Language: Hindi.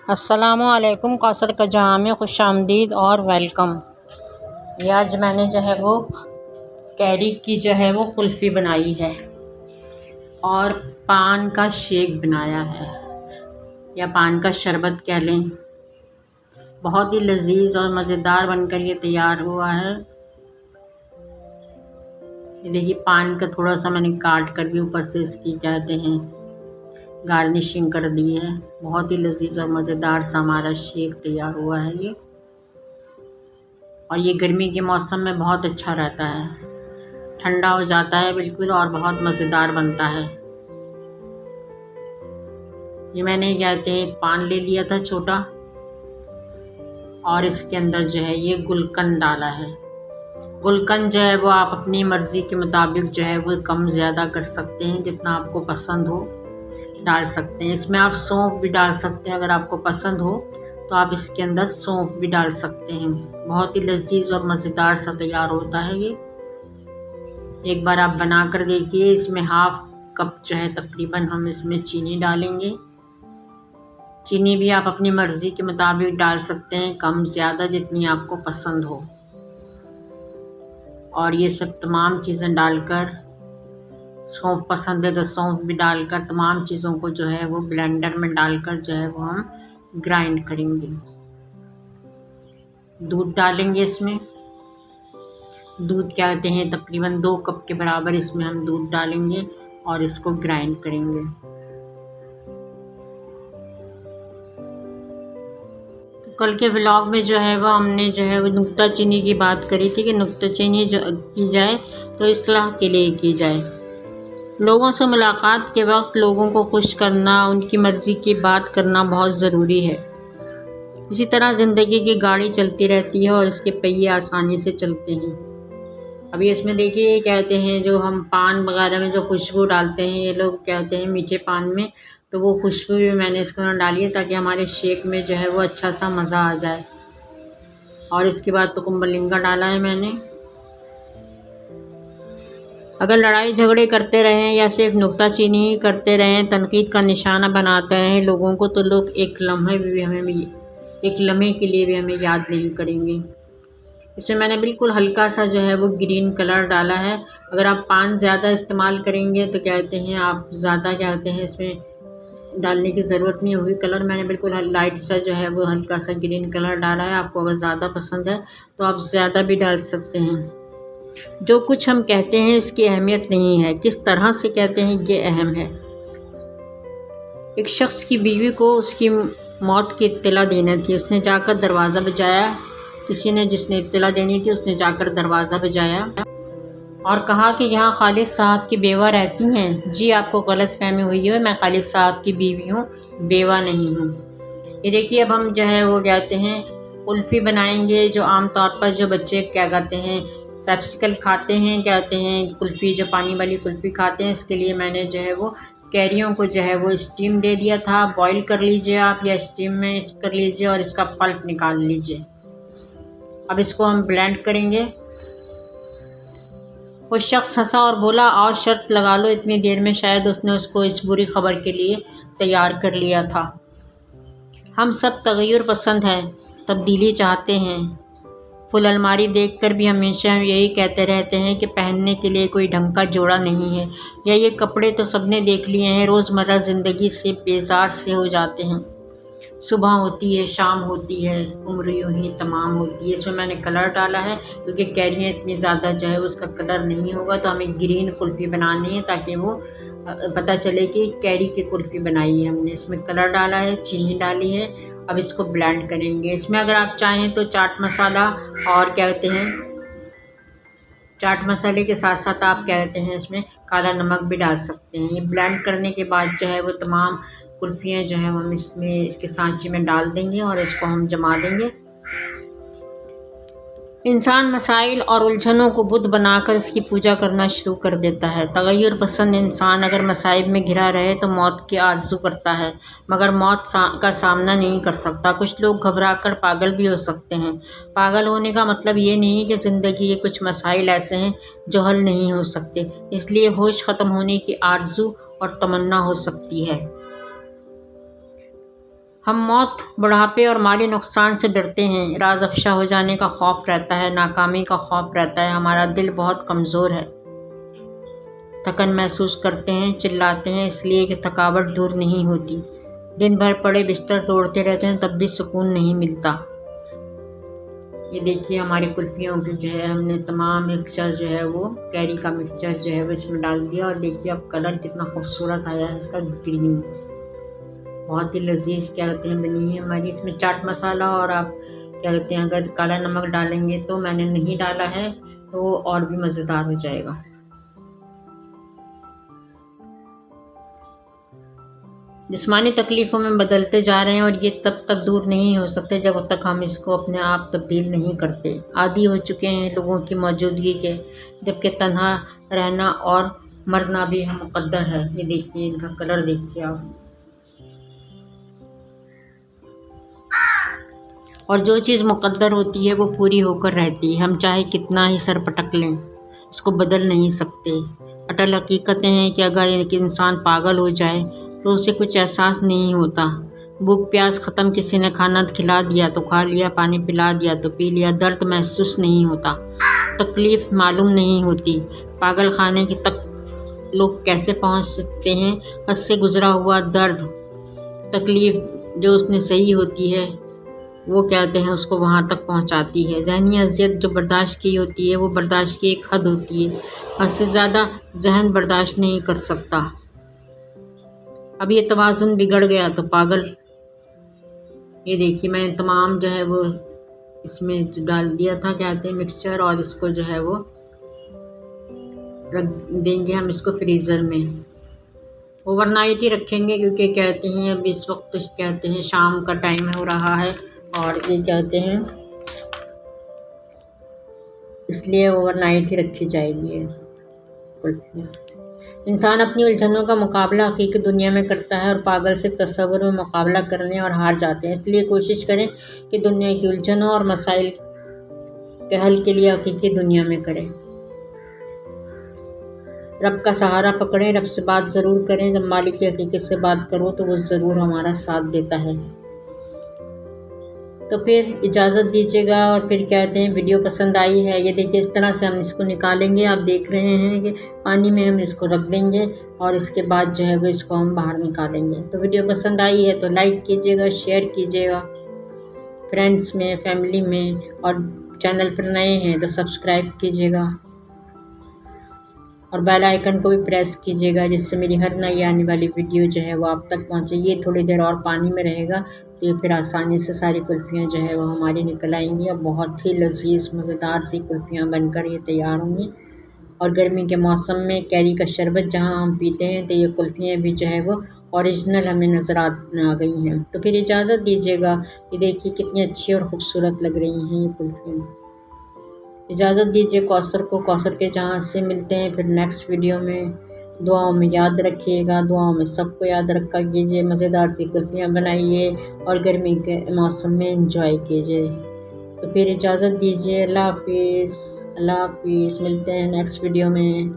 अस्सलामुअलैकुम। कौसर का जहाँ में खुश आमदीद और वेलकम। ये आज मैंने जो है वो कैरी की जो है वो कुल्फ़ी बनाई है और पान का शेक बनाया है या पान का शरबत कह लें। बहुत ही लजीज और मज़ेदार बनकर ये तैयार हुआ है। ये देखिए, पान का थोड़ा सा मैंने काट कर भी ऊपर से इसकी कहते हैं गार्निशिंग कर दी है। बहुत ही लजीज और मज़ेदार सा हमारा शेक तैयार हुआ है ये। और ये गर्मी के मौसम में बहुत अच्छा रहता है, ठंडा हो जाता है बिल्कुल और बहुत मज़ेदार बनता है। ये मैंने कहते हैं एक पान ले लिया था छोटा और इसके अंदर जो है ये गुलकंद डाला है। गुलकंद जो है वो आप अपनी मर्ज़ी के मुताबिक जो है वो कम ज़्यादा कर सकते हैं, जितना आपको पसंद हो डाल सकते हैं। इसमें आप सौंफ भी डाल सकते हैं, अगर आपको पसंद हो तो आप इसके अंदर सौंफ भी डाल सकते हैं। बहुत ही लजीज और मज़ेदार सा तैयार होता है ये। एक बार आप बना कर देखिए। इसमें हाफ कप जो है तकरीबन हम इसमें चीनी डालेंगे। चीनी भी आप अपनी मर्ज़ी के मुताबिक डाल सकते हैं, कम ज़्यादा जितनी आपको पसंद हो। और ये सब तमाम चीज़ें डालकर, सौंफ पसंद है तो सौंफ भी डालकर, तमाम चीज़ों को जो है वो ब्लेंडर में डालकर जो है वो हम ग्राइंड करेंगे। दूध डालेंगे इसमें। दूध क्या कहते हैं तकरीबन 2 कप के बराबर इसमें हम दूध डालेंगे और इसको ग्राइंड करेंगे। तो कल के व्लॉग में जो है वो हमने जो है वो नुक्ता चीनी की बात करी थी कि नुक्ता चीनी जो की जाए तो इस्लाह के लिए की जाए। लोगों से मुलाकात के वक्त लोगों को खुश करना, उनकी मर्ज़ी की बात करना बहुत ज़रूरी है। इसी तरह ज़िंदगी की गाड़ी चलती रहती है और इसके पहिए आसानी से चलते हैं। अभी इसमें देखिए कहते हैं जो हम पान वगैरह में जो खुशबू डालते हैं, ये लोग कहते हैं मीठे पान में, तो वो खुशबू भी मैंने इसके अंदर डाली है ताकि हमारे शेक में जो है वो अच्छा सा मज़ा आ जाए। और इसके बाद तो कुंभलिंगा डाला है मैंने। अगर लड़ाई झगड़े करते रहें या सिर्फ नुक्ताचीनी ही करते रहें, तनकीद का निशाना बनाते हैं लोगों को, तो लोग एक लम्हे के लिए भी हमें याद नहीं करेंगे। इसमें मैंने बिल्कुल हल्का सा जो है वो ग्रीन कलर डाला है। अगर आप पान ज़्यादा इस्तेमाल करेंगे तो कहते हैं आप ज़्यादा कहते हैं इसमें डालने की ज़रूरत नहीं होगी कलर। मैंने बिल्कुल लाइट सा जो है वो हल्का सा ग्रीन कलर डाला है। आपको अगर ज़्यादा पसंद है तो आप ज़्यादा भी डाल सकते हैं। जो कुछ हम कहते हैं इसकी अहमियत नहीं है, किस तरह से कहते हैं ये अहम है। एक शख्स की बीवी को उसकी मौत की इत्तला देनी थी, उसने जाकर दरवाज़ा बजाया। किसी ने जिसने इत्तला देनी थी उसने जाकर दरवाज़ा बजाया और कहा कि यहाँ खालिद साहब की बेवा रहती हैं। जी, आपको गलतफहमी हुई है, मैं खालिद साहब की बीवी हूँ, बेवा नहीं हूँ। ये देखिए, अब हम जो है वो कहते हैं कुल्फ़ी बनाएंगे। जो आम तौर पर जो बच्चे क्या कहते हैं पेप्सिकल खाते हैं, कहते हैं कुल्फ़ी, जो पानी वाली कुल्फ़ी खाते हैं, इसके लिए मैंने जो है वो कैरियों को जो है वो स्टीम दे दिया था। बॉईल कर लीजिए आप या स्टीम में कर लीजिए और इसका पल्प निकाल लीजिए। अब इसको हम ब्लेंड करेंगे। वो शख्स हंसा और बोला, और शर्त लगा लो, इतनी देर में शायद उसने उसको इस बुरी खबर के लिए तैयार कर लिया था। हम सब तगय्युर पसंद हैं, तब्दीली चाहते हैं। फुल अलमारी देखकर भी हमेशा हम यही कहते रहते हैं कि पहनने के लिए कोई ढंग का जोड़ा नहीं है, या ये कपड़े तो सबने देख लिए हैं, रोज़मर्रा ज़िंदगी से बेजार से हो जाते हैं। सुबह होती है, शाम होती है, उम्र यूं ही तमाम होती है। इसमें मैंने कलर डाला है क्योंकि कैरियाँ इतनी ज़्यादा जो है उसका कलर नहीं होगा, तो हमें ग्रीन कुल्फ़ी बनानी है ताकि वो पता चले कि कैरी की कुल्फ़ी बनाई है हमने। इसमें कलर डाला है, चीनी डाली है। अब इसको ब्लेंड करेंगे। इसमें अगर आप चाहें तो चाट मसाला और क्या कहते हैं चाट मसाले के साथ साथ आप क्या कहते हैं इसमें काला नमक भी डाल सकते हैं। ये ब्लेंड करने के बाद जो है वो तमाम कुल्फ़ियाँ जो है हम इसमें इसके सांचे में डाल देंगे और इसको हम जमा देंगे। इंसान मसाइल और उलझनों को बुत बनाकर इसकी पूजा करना शुरू कर देता है। तगय्युर पसंद इंसान अगर मसाइब में घिरा रहे तो मौत की आरज़ू करता है, मगर मौत का सामना नहीं कर सकता। कुछ लोग घबराकर पागल भी हो सकते हैं। पागल होने का मतलब ये नहीं कि ज़िंदगी के कुछ मसाइल ऐसे हैं जो हल नहीं हो सकते, इसलिए होश ख़त्म होने की आरज़ू और तमन्ना हो सकती है। हम मौत, बुढ़ापे और माली नुकसान से डरते हैं। राज अफ़शा हो जाने का खौफ रहता है, नाकामी का खौफ रहता है। हमारा दिल बहुत कमज़ोर है, थकन महसूस करते हैं, चिल्लाते हैं इसलिए कि थकावट दूर नहीं होती। दिन भर पड़े बिस्तर तोड़ते रहते हैं, तब भी सुकून नहीं मिलता। ये देखिए हमारी कुल्फ़ियों की जो है हमने तमाम मिक्सचर जो है वो कैरी का मिक्सचर जो है वो इसमें डाल दिया, और देखिए अब कलर कितना खूबसूरत आया है इसका, ग्रीन, बहुत ही लजीज क्या कहते हैं बनी है हमारी। इसमें चाट मसाला और आप क्या कहते हैं अगर काला नमक डालेंगे, तो मैंने नहीं डाला है, तो और भी मज़ेदार हो जाएगा। जिस्मानी तकलीफ़ों में बदलते जा रहे हैं, और ये तब तक दूर नहीं हो सकते जब तक हम इसको अपने आप तब्दील नहीं करते। आदी हो चुके हैं लोगों की मौजूदगी के, जबकि तन्हा रहना और मरना भी मुक़द्दर है। ये देखिए इनका कलर देखिए आप। और जो चीज़ मुक़द्दर होती है वो पूरी होकर रहती है। हम चाहे कितना ही सर पटक लें, इसको बदल नहीं सकते। अटल हकीकतें हैं कि अगर एक इंसान पागल हो जाए तो उसे कुछ एहसास नहीं होता। भूख प्यास ख़त्म, किसी ने खाना खिला दिया तो खा लिया, पानी पिला दिया तो पी लिया, दर्द महसूस नहीं होता, तकलीफ़ मालूम नहीं होती। पागल खाने की तक लोग कैसे पहुंच सकते हैं? हद से गुज़रा हुआ दर्द, तकलीफ़ जो उसने सही होती है वो कहते हैं उसको वहाँ तक पहुँचाती है। ज़हनी अज़ियत जो बर्दाश्त की होती है वो बर्दाश्त की एक हद होती है, हद से ज़्यादा ज़हन बर्दाश्त नहीं कर सकता। अब ये तवाज़ुन बिगड़ गया तो पागल। ये देखिए मैंने तमाम जो है वो इसमें जो डाल दिया था कहते हैं मिक्सचर, और इसको जो है वो रख देंगे हम इसको फ्रीज़र में, ओवरनाइट ही रखेंगे, क्योंकि कहते हैं अब इस वक्त कहते हैं शाम का टाइम हो रहा है, और ये कहते हैं इसलिए ओवरनाइट ही रखी जाएगी कुल्फियाँ। इंसान अपनी उलझनों का मुकाबला हकीकी दुनिया में करता है, और पागल से तस्वुर में मुकाबला करने और हार जाते हैं। इसलिए कोशिश करें कि दुनिया की उलझनों और मसाइल के हल के लिए हकीकी दुनिया में करें। रब का सहारा पकड़ें, रब से बात ज़रूर करें। जब मालिक की हकीकत से बात करो तो वो ज़रूर हमारा साथ देता है। तो फिर इजाज़त दीजिएगा, और फिर कहते हैं वीडियो पसंद आई है। ये देखिए इस तरह से हम इसको निकालेंगे, आप देख रहे हैं कि पानी में हम इसको रख देंगे, और इसके बाद जो है वो इसको हम बाहर निकालेंगे। तो वीडियो पसंद आई है तो लाइक कीजिएगा, शेयर कीजिएगा फ्रेंड्स में, फैमिली में, और चैनल पर नए हैं तो सब्सक्राइब कीजिएगा, और बेल आइकन को भी प्रेस कीजिएगा, जिससे मेरी हर नई आने वाली वीडियो जो है वो आप तक पहुंचे। ये थोड़ी देर और पानी में रहेगा तो ये फिर आसानी से सारी कुल्फ़ियाँ जो है वो हमारी निकल आएंगी, और बहुत ही लजीज मज़ेदार सी कुल्फ़ियाँ बनकर ये तैयार होंगी। और गर्मी के मौसम में कैरी का शरबत जहाँ हम पीते हैं, तो ये कुल्फ़ियाँ भी जो है वो ओरिजिनल हमें नज़र आ गई हैं। तो फिर इजाज़त दीजिएगा। ये देखिए कितनी अच्छी और ख़ूबसूरत लग रही हैं ये कुल्फ़ियाँ। इजाज़त दीजिए कौसर को, कौसर के जहाँ से मिलते हैं फिर नेक्स्ट वीडियो में। दुआओं में याद रखिएगा, दुआओं में सबको याद रखा कीजिए, मज़ेदार सी कुल्फ़ियाँ बनाइए और गर्मी के मौसम में एंजॉय कीजिए। तो फिर इजाज़त दीजिए, अल्लाह हाफ़िज़, अल्लाह हाफ़िज़, मिलते हैं नेक्स्ट वीडियो में।